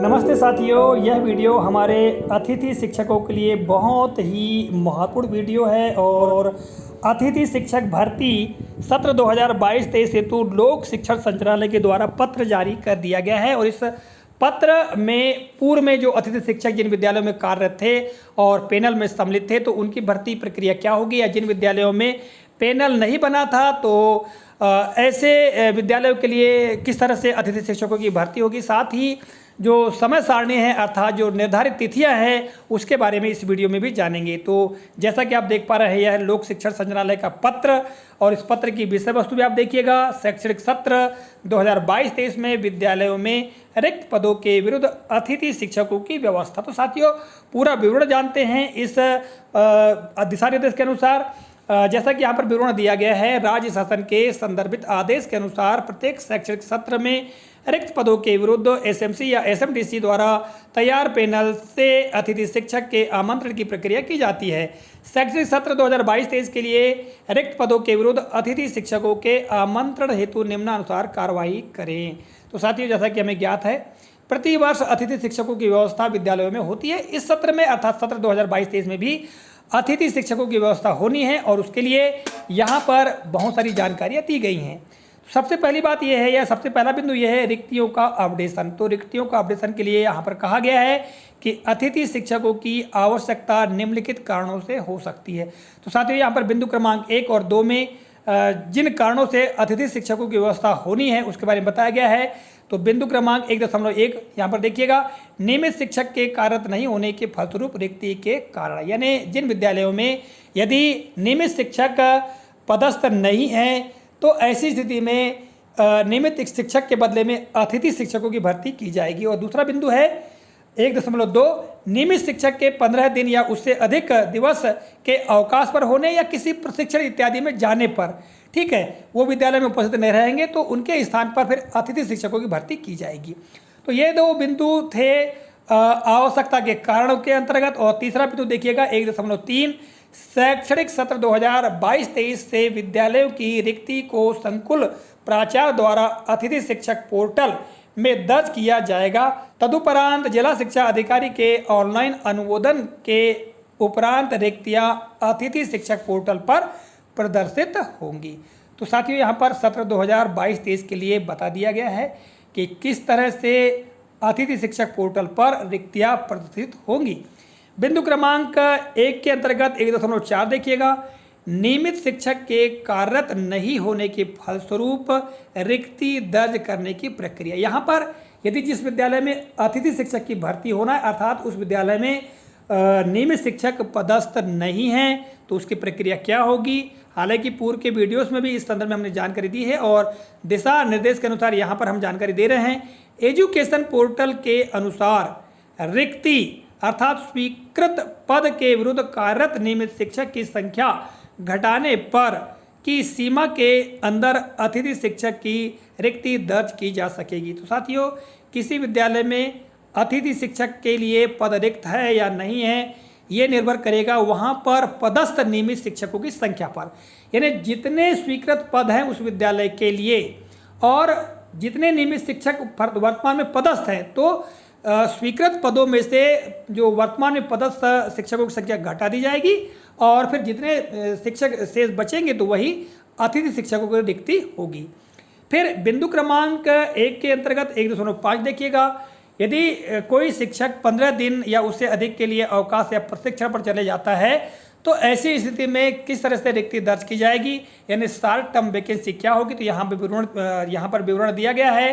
नमस्ते साथियों, यह वीडियो हमारे अतिथि शिक्षकों के लिए बहुत ही महत्वपूर्ण वीडियो है और अतिथि शिक्षक भर्ती सत्र 2022-23 हेतु लोक शिक्षण संचालनालय के द्वारा पत्र जारी कर दिया गया है। और इस पत्र में पूर्व में जो अतिथि शिक्षक जिन विद्यालयों में कार्यरत थे और पैनल में सम्मिलित थे तो उनकी भर्ती प्रक्रिया क्या होगी, या जिन विद्यालयों में पैनल नहीं बना था तो ऐसे विद्यालयों के लिए किस तरह से अतिथि शिक्षकों की भर्ती होगी। साथ ही जो समय सारणी है अर्थात जो निर्धारित तिथियां हैं उसके बारे में इस वीडियो में भी जानेंगे। तो जैसा कि आप देख पा रहे हैं, यह लोक शिक्षण संचालनालय का पत्र और इस पत्र की विषय वस्तु भी आप देखिएगा। शैक्षणिक सत्र 2022-23 में विद्यालयों में रिक्त पदों के विरुद्ध अतिथि शिक्षकों की व्यवस्था। तो साथियों, पूरा विवरण जानते हैं इस दिशा निर्देश के अनुसार। जैसा कि यहाँ पर विवरण दिया गया है, राज्य शासन के संदर्भित आदेश के अनुसार प्रत्येक शैक्षणिक सत्र में रिक्त पदों के विरुद्ध एसएमसी या एसएमडीसी द्वारा तैयार पैनल से अतिथि शिक्षक के आमंत्रण की प्रक्रिया की जाती है। शैक्षणिक सत्र 2022-23 के लिए रिक्त पदों के विरुद्ध अतिथि शिक्षकों के आमंत्रण हेतु निम्नानुसार कार्रवाई करें। तो साथियों, जैसा कि हमें ज्ञात है, प्रति वर्ष अतिथि शिक्षकों की व्यवस्था विद्यालयों में होती है। इस सत्र में अर्थात सत्र 2022-23 में भी अतिथि शिक्षकों की व्यवस्था होनी है और उसके लिए यहाँ पर बहुत सारी जानकारियाँ दी गई हैं। सबसे पहली बात यह है, या सबसे पहला बिंदु यह है रिक्तियों का अपडेशन। तो रिक्तियों का अपडेशन के लिए यहाँ पर कहा गया है कि अतिथि शिक्षकों की आवश्यकता निम्नलिखित कारणों से हो सकती है। तो साथियों, यहाँ पर बिंदु क्रमांक 1 और 2 में जिन कारणों से अतिथि शिक्षकों की व्यवस्था होनी है उसके बारे में बताया गया है। तो बिंदु क्रमांक 1.1 यहाँ पर देखिएगा, नियमित शिक्षक के कार्यरत नहीं होने के फलस्वरूप रिक्ति के कारण। यानी जिन विद्यालयों में यदि नियमित शिक्षक पदस्थ नहीं हैं तो ऐसी स्थिति में नियमित शिक्षक के बदले में अतिथि शिक्षकों की भर्ती की जाएगी। और दूसरा बिंदु है 1.2, नियमित शिक्षक के 15 दिन या उससे अधिक दिवस के अवकाश पर होने या किसी प्रशिक्षण इत्यादि में जाने पर, ठीक है, वो विद्यालय में उपस्थित नहीं रहेंगे तो उनके स्थान पर फिर अतिथि शिक्षकों की भर्ती की जाएगी। तो ये दो बिंदु थे आवश्यकता के कारणों के अंतर्गत। और तीसरा बिंदु देखिएगा 1.3, शैक्षणिक सत्र 2022-23 से विद्यालयों की रिक्ति को संकुल प्राचार्य द्वारा अतिथि शिक्षक पोर्टल में दर्ज किया जाएगा। तदुपरांत जिला शिक्षा अधिकारी के ऑनलाइन अनुमोदन के उपरांत रिक्तियां अतिथि शिक्षक पोर्टल पर प्रदर्शित होंगी। तो साथियों, यहाँ पर सत्र 2022-23 के लिए बता दिया गया है कि किस तरह से अतिथि शिक्षक पोर्टल पर रिक्तियां प्रदर्शित होंगी। बिंदु क्रमांक 1 के अंतर्गत 1.4 देखिएगा, नियमित शिक्षक के कार्यरत नहीं होने के फलस्वरूप रिक्ति दर्ज करने की प्रक्रिया। यहाँ पर यदि जिस विद्यालय में अतिथि शिक्षक की भर्ती होना है अर्थात उस विद्यालय में नियमित शिक्षक पदस्थ नहीं हैं तो उसकी प्रक्रिया क्या होगी। हालांकि पूर्व के वीडियोस में भी इस संदर्भ में हमने जानकारी दी है और दिशा निर्देश के अनुसार यहाँ पर हम जानकारी दे रहे हैं। एजुकेशन पोर्टल के अनुसार रिक्ति अर्थात स्वीकृत पद के विरुद्ध कार्यरत नियमित शिक्षक की संख्या घटाने पर की सीमा के अंदर अतिथि शिक्षक की रिक्ति दर्ज की जा सकेगी। तो साथियों, किसी विद्यालय में अतिथि शिक्षक के लिए पद रिक्त है या नहीं है, ये निर्भर करेगा वहाँ पर पदस्थ नियमित शिक्षकों की संख्या पर। यानी जितने स्वीकृत पद हैं उस विद्यालय के लिए और जितने नियमित शिक्षक वर्तमान में पदस्थ हैं, तो स्वीकृत पदों में से जो वर्तमान में पदस्थ शिक्षकों की संख्या घटा दी जाएगी और फिर जितने शिक्षक शेष बचेंगे तो वही अतिथि शिक्षकों की रिक्ति होगी। फिर बिंदु क्रमांक 1 के अंतर्गत 1.5 देखिएगा, यदि कोई शिक्षक 15 दिन या उससे अधिक के लिए अवकाश या प्रशिक्षण पर चले जाता है तो ऐसी स्थिति में किस तरह से रिक्ति दर्ज की जाएगी, यानी शॉर्ट टर्म वैकेंसी क्या होगी। तो यहाँ पर विवरण दिया गया है,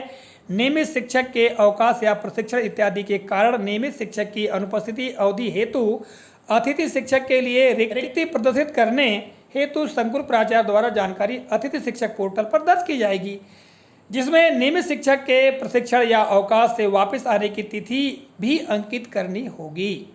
नियमित शिक्षक के अवकाश या प्रशिक्षण इत्यादि के कारण नियमित शिक्षक की अनुपस्थिति अवधि हेतु अतिथि शिक्षक के लिए रिक्ति प्रदर्शित करने हेतु संकुल प्राचार्य द्वारा जानकारी अतिथि शिक्षक पोर्टल पर दर्ज की जाएगी, जिसमें नियमित शिक्षक के प्रशिक्षण या अवकाश से वापस आने की तिथि भी अंकित करनी होगी।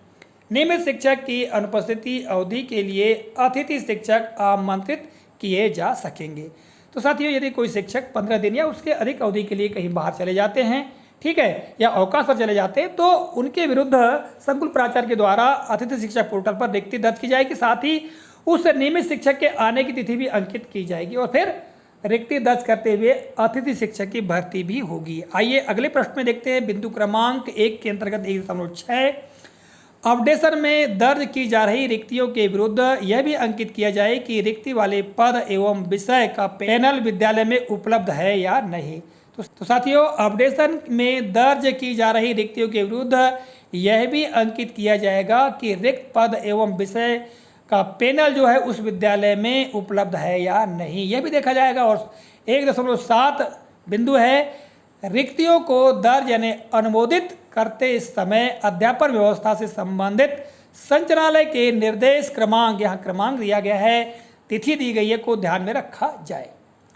नियमित शिक्षक की अनुपस्थिति अवधि के लिए अतिथि शिक्षक आमंत्रित किए जा सकेंगे। तो साथियों, यदि कोई शिक्षक 15 दिन या उसके अधिक अवधि के लिए कहीं बाहर चले जाते हैं, ठीक है, या अवकाश पर चले जाते हैं, तो उनके विरुद्ध संकुल प्राचार्य के द्वारा अतिथि शिक्षक पोर्टल पर रिक्ति दर्ज की जाएगी। साथ ही उस नियमित शिक्षक के आने की तिथि भी अंकित की जाएगी और फिर रिक्ति दर्ज करते हुए अतिथि शिक्षक की भर्ती भी होगी। आइए अगले प्रश्न में देखते हैं। बिंदु क्रमांक 1 के अंतर्गत 1.6 अपडेशन में दर्ज की जा रही रिक्तियों के विरुद्ध यह भी अंकित किया जाए कि रिक्ति वाले पद एवं विषय का पैनल विद्यालय में उपलब्ध है या नहीं। तो साथियों, अपडेशन में दर्ज की जा रही रिक्तियों के विरुद्ध यह भी अंकित किया जाएगा कि रिक्त पद एवं विषय का पैनल जो है उस विद्यालय में उपलब्ध है या नहीं, यह भी देखा जाएगा। और 1.7 बिंदु है, रिक्तियों को दर्ज यानी अनुमोदित करते समय अध्यापन व्यवस्था से संबंधित संचालनालय के निर्देश क्रमांक, यहाँ क्रमांक दिया गया है, तिथि दी गई है, को ध्यान में रखा जाए।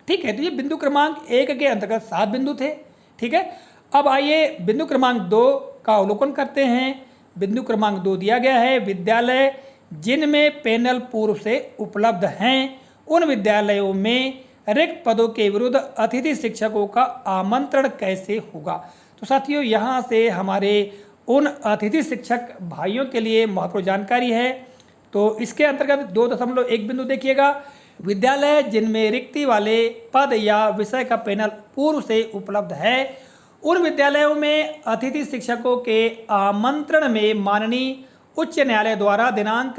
ठीक है, तो ये बिंदु क्रमांक 1 के अंतर्गत 7 बिंदु थे। ठीक है, अब आइए बिंदु क्रमांक 2 का अवलोकन करते हैं। बिंदु क्रमांक 2 दिया गया है, विद्यालय जिनमें पैनल पूर्व से उपलब्ध हैं उन विद्यालयों में रिक्त पदों के विरुद्ध अतिथि शिक्षकों का आमंत्रण कैसे होगा। तो साथियों, यहाँ से हमारे उन अतिथि शिक्षक भाइयों के लिए महत्वपूर्ण जानकारी है। तो इसके अंतर्गत 2.1 बिंदु देखिएगा, विद्यालय जिनमें रिक्ति वाले पद या विषय का पैनल पूर्व से उपलब्ध है उन विद्यालयों में अतिथि शिक्षकों के आमंत्रण में माननीय उच्च न्यायालय द्वारा दिनांक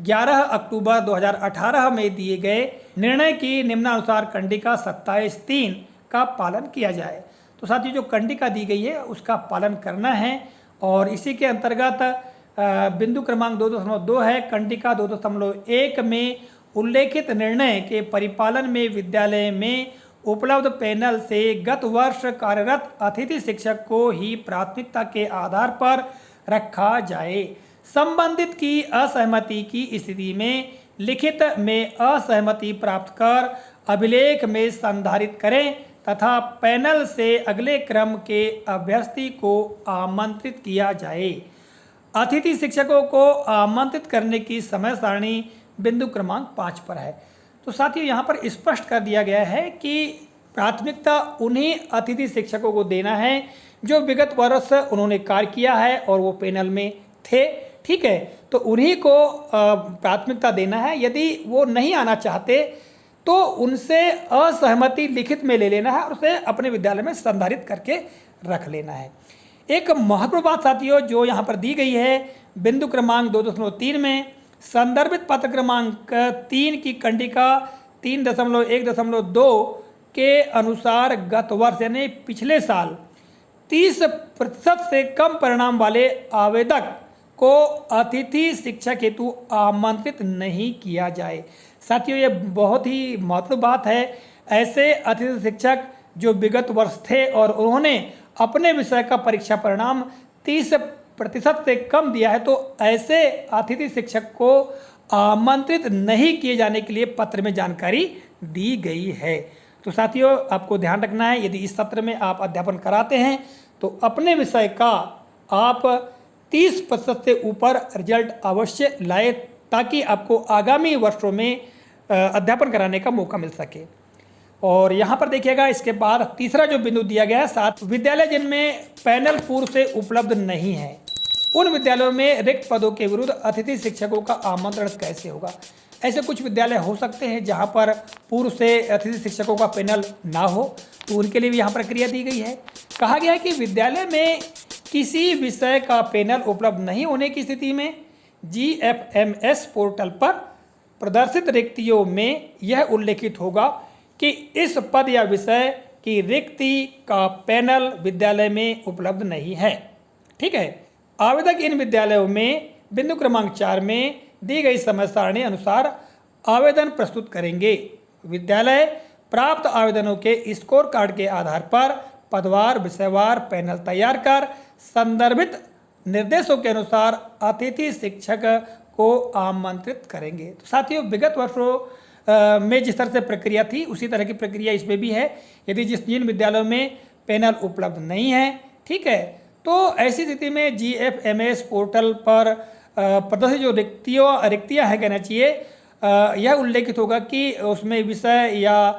11 अक्टूबर 2018 में दिए गए निर्णय की निम्नानुसार कंडिका 27(3) का पालन किया जाए। तो साथियों, जो कंडिका दी गई है उसका पालन करना है। और इसी के अंतर्गत बिंदु क्रमांक 2.2 है, कंडिका 2.1 में उल्लेखित निर्णय के परिपालन में विद्यालय में उपलब्ध पैनल से गत वर्ष कार्यरत अतिथि शिक्षक को ही प्राथमिकता के आधार पर रखा जाए। संबंधित की असहमति की स्थिति में लिखित में असहमति प्राप्त कर अभिलेख में संधारित करें तथा पैनल से अगले क्रम के अभ्यर्थी को आमंत्रित किया जाए। अतिथि शिक्षकों को आमंत्रित करने की समय सारणी बिंदु क्रमांक 5 पर है। तो साथियों, यहाँ पर स्पष्ट कर दिया गया है कि प्राथमिकता उन्हीं अतिथि शिक्षकों को देना है जो विगत वर्ष उन्होंने कार्य किया है और वो पैनल में थे। ठीक है, तो उन्हीं को प्राथमिकता देना है। यदि वो नहीं आना चाहते तो उनसे असहमति लिखित में ले लेना है और उसे अपने विद्यालय में संधारित करके रख लेना है। एक महत्वपूर्ण बात साथियों जो यहाँ पर दी गई है, बिंदु क्रमांक 2.3 में संदर्भित पत्र क्रमांक 3 की कंडिका 3.1.2 के अनुसार गत वर्ष यानी पिछले साल 30% से कम परिणाम वाले आवेदक को अतिथि शिक्षक हेतु आमंत्रित नहीं किया जाए। साथियों, ये बहुत ही महत्वपूर्ण बात है। ऐसे अतिथि शिक्षक जो विगत वर्ष थे और उन्होंने अपने विषय का परीक्षा परिणाम 30% से कम दिया है, तो ऐसे अतिथि शिक्षक को आमंत्रित नहीं किए जाने के लिए पत्र में जानकारी दी गई है। तो साथियों, आपको ध्यान रखना है, यदि इस सत्र में आप अध्यापन कराते हैं तो अपने विषय का आप 30% से ऊपर रिजल्ट अवश्य लाए ताकि आपको आगामी वर्षों में अध्यापन कराने का मौका मिल सके। और यहाँ पर देखिएगा, इसके बाद तीसरा जो बिंदु दिया गया है 7, विद्यालय जिनमें पैनल पूर्व से उपलब्ध नहीं है उन विद्यालयों में रिक्त पदों के विरुद्ध अतिथि शिक्षकों का आमंत्रण कैसे होगा। ऐसे कुछ विद्यालय हो सकते हैं जहाँ पर पूर्व से अतिथि शिक्षकों का पैनल ना हो, तो उनके लिए भी यहाँ प्रक्रिया दी गई है। कहा गया है कि विद्यालय में किसी विषय का पैनल उपलब्ध नहीं होने की स्थिति में GFMS पोर्टल पर प्रदर्शित रिक्तियों में यह उल्लेखित होगा कि इस पद या विषय की रिक्ति का पैनल विद्यालय में उपलब्ध नहीं है। ठीक है, आवेदक इन विद्यालयों में बिंदु क्रमांक 4 में दी गई समय सारणी अनुसार आवेदन प्रस्तुत करेंगे। विद्यालय प्राप्त आवेदनों के स्कोर कार्ड के आधार पर पदवार विषयवार पैनल तैयार कर संदर्भित निर्देशों के अनुसार अतिथि शिक्षक को आमंत्रित करेंगे। तो साथियों, विगत वर्षों में जिस तरह से प्रक्रिया थी उसी तरह की प्रक्रिया इसमें भी है। यदि जिन विद्यालयों में पैनल उपलब्ध नहीं है, ठीक है, तो ऐसी स्थिति में GFMS पोर्टल पर प्रदर्शित जो रिक्तियाँ हैं कहना चाहिए, यह उल्लेखित होगा कि उसमें विषय या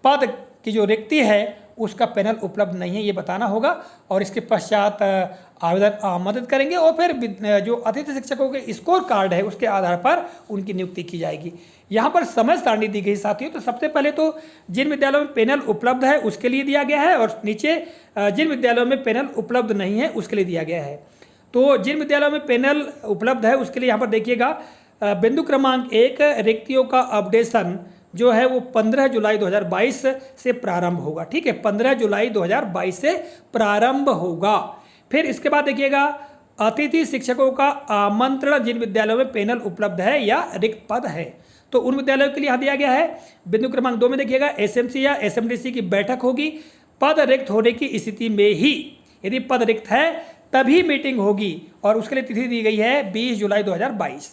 पद की जो रिक्ति है उसका पैनल उपलब्ध नहीं है ये बताना होगा। और इसके पश्चात आवेदन आमंत्रित करेंगे और फिर जो अतिथि शिक्षकों के स्कोर कार्ड है उसके आधार पर उनकी नियुक्ति की जाएगी। यहाँ पर समय सारणी दी गई साथियों। तो सबसे पहले तो जिन विद्यालयों में पैनल उपलब्ध है उसके लिए दिया गया है, और नीचे जिन विद्यालयों में पैनल उपलब्ध नहीं है उसके लिए दिया गया है। तो जिन विद्यालयों में पैनल उपलब्ध है उसके लिए यहाँ पर देखिएगा बिंदु क्रमांक 1, रिक्तियों का अपडेशन जो है वो 15 जुलाई 2022 से प्रारंभ होगा। ठीक है, 15 जुलाई 2022 से प्रारंभ होगा। फिर इसके बाद देखिएगा अतिथि शिक्षकों का आमंत्रण जिन विद्यालयों में पैनल उपलब्ध है या रिक्त पद है, तो उन विद्यालयों के लिए यहाँ दिया गया है। बिंदु क्रमांक 2 में देखिएगा एसएमसी या एसएमडीसी की बैठक होगी। पद रिक्त होने की स्थिति में ही, यदि पद रिक्त है तभी मीटिंग होगी, और उसके लिए तिथि दी गई है 20 जुलाई 2022।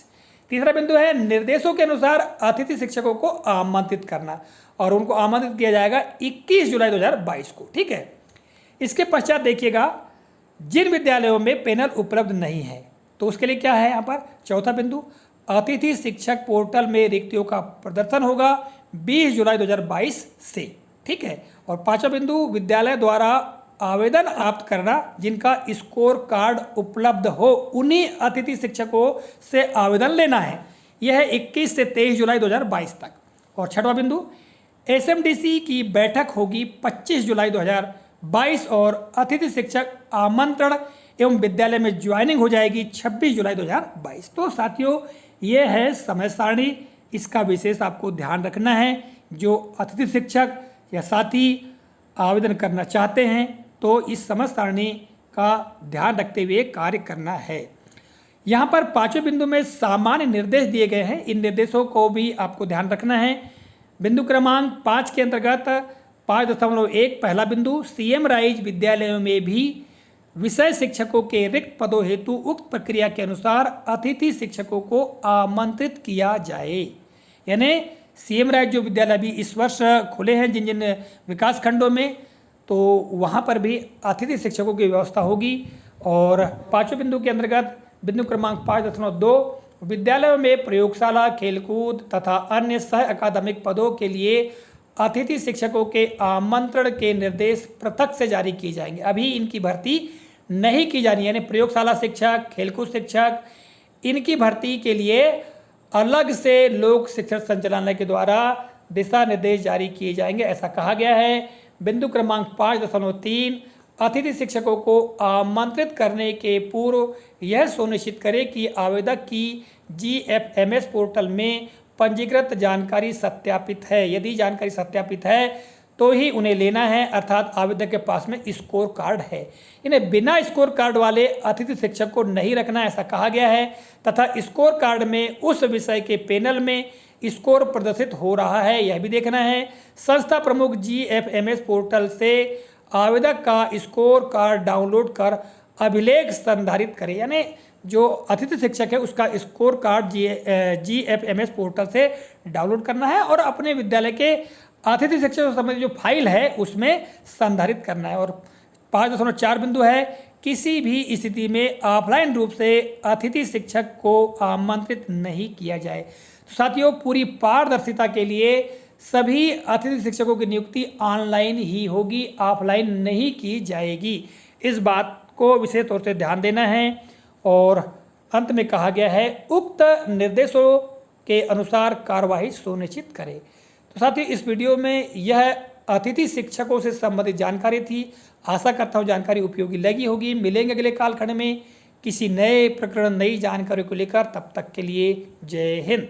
तीसरा बिंदु है निर्देशों के अनुसार अतिथि शिक्षकों को आमंत्रित करना, और उनको आमंत्रित किया जाएगा 21 जुलाई 2022 को। ठीक है, इसके पश्चात देखिएगा जिन विद्यालयों में पैनल उपलब्ध नहीं है तो उसके लिए क्या है यहाँ पर। चौथा बिंदु अतिथि शिक्षक पोर्टल में रिक्तियों का प्रदर्शन होगा 20 जुलाई 2022 से। ठीक है, और पांचवा बिंदु विद्यालय द्वारा आवेदन प्राप्त करना जिनका स्कोर कार्ड उपलब्ध हो उन्हीं अतिथि शिक्षकों से आवेदन लेना है। यह है 21 से 23 जुलाई 2022 तक। और छठवां बिंदु एसएमडीसी की बैठक होगी 25 जुलाई 2022 और अतिथि शिक्षक आमंत्रण एवं विद्यालय में ज्वाइनिंग हो जाएगी 26 जुलाई 2022। तो साथियों ये है समय सारणी, इसका विशेष आपको ध्यान रखना है। जो अतिथि शिक्षक या साथी आवेदन करना चाहते हैं तो इस समय सारणी का ध्यान रखते हुए कार्य करना है। यहाँ पर पांचवें बिंदु में सामान्य निर्देश दिए गए हैं, इन निर्देशों को भी आपको ध्यान रखना है। बिंदु क्रमांक 5 के अंतर्गत 5.1 पहला बिंदु सीएम राइज विद्यालयों में भी विषय शिक्षकों के रिक्त पदों हेतु उक्त प्रक्रिया के अनुसार अतिथि शिक्षकों को आमंत्रित किया जाए। यानी सीएम राइज जो विद्यालय भी इस वर्ष खुले हैं जिन जिन विकास खंडों में, तो वहाँ पर भी अतिथि शिक्षकों की व्यवस्था होगी। और पांचवें बिंदु के अंतर्गत बिंदु क्रमांक 5.2 विद्यालयों में प्रयोगशाला, खेलकूद तथा अन्य सह अकादमिक पदों के लिए अतिथि शिक्षकों के आमंत्रण के निर्देश पृथक से जारी किए जाएंगे। अभी इनकी भर्ती नहीं की जानी, यानी प्रयोगशाला शिक्षक, खेलकूद शिक्षक, इनकी भर्ती के लिए अलग से लोक शिक्षण संचालनालय के द्वारा दिशा निर्देश जारी किए जाएंगे, ऐसा कहा गया है। बिंदु क्रमांक 5.3 अतिथि शिक्षकों को आमंत्रित करने के पूर्व यह सुनिश्चित करें कि आवेदक की GFMS पोर्टल में पंजीकृत जानकारी सत्यापित है। यदि जानकारी सत्यापित है तो ही उन्हें लेना है, अर्थात आवेदक के पास में स्कोर कार्ड है। इन्हें बिना स्कोर कार्ड वाले अतिथि शिक्षक को नहीं रखना, ऐसा कहा गया है। तथा स्कोर कार्ड में उस विषय के पैनल में स्कोर प्रदर्शित हो रहा है यह भी देखना है। संस्था प्रमुख GFMS पोर्टल से आवेदक का स्कोर कार्ड डाउनलोड कर अभिलेख संधारित करें। यानी जो अतिथि शिक्षक है उसका स्कोर कार्ड GFMS पोर्टल से डाउनलोड करना है और अपने विद्यालय के अतिथि शिक्षक से संबंधित जो फाइल है उसमें संधारित करना है। और 5.4 बिंदु है किसी भी स्थिति में ऑफलाइन रूप से अतिथि शिक्षक को आमंत्रित नहीं किया जाए। तो साथियों पूरी पारदर्शिता के लिए सभी अतिथि शिक्षकों की नियुक्ति ऑनलाइन ही होगी, ऑफलाइन नहीं की जाएगी। इस बात को विशेष तौर से ध्यान देना है। और अंत में कहा गया है उक्त निर्देशों के अनुसार कार्यवाही सुनिश्चित करें। तो साथियों इस वीडियो में यह अतिथि शिक्षकों से संबंधित जानकारी थी। आशा करता हूँ जानकारी उपयोगी लगी होगी। मिलेंगे अगले कालखंड में किसी नए प्रकरण, नई जानकारी को लेकर। तब तक के लिए जय हिंद।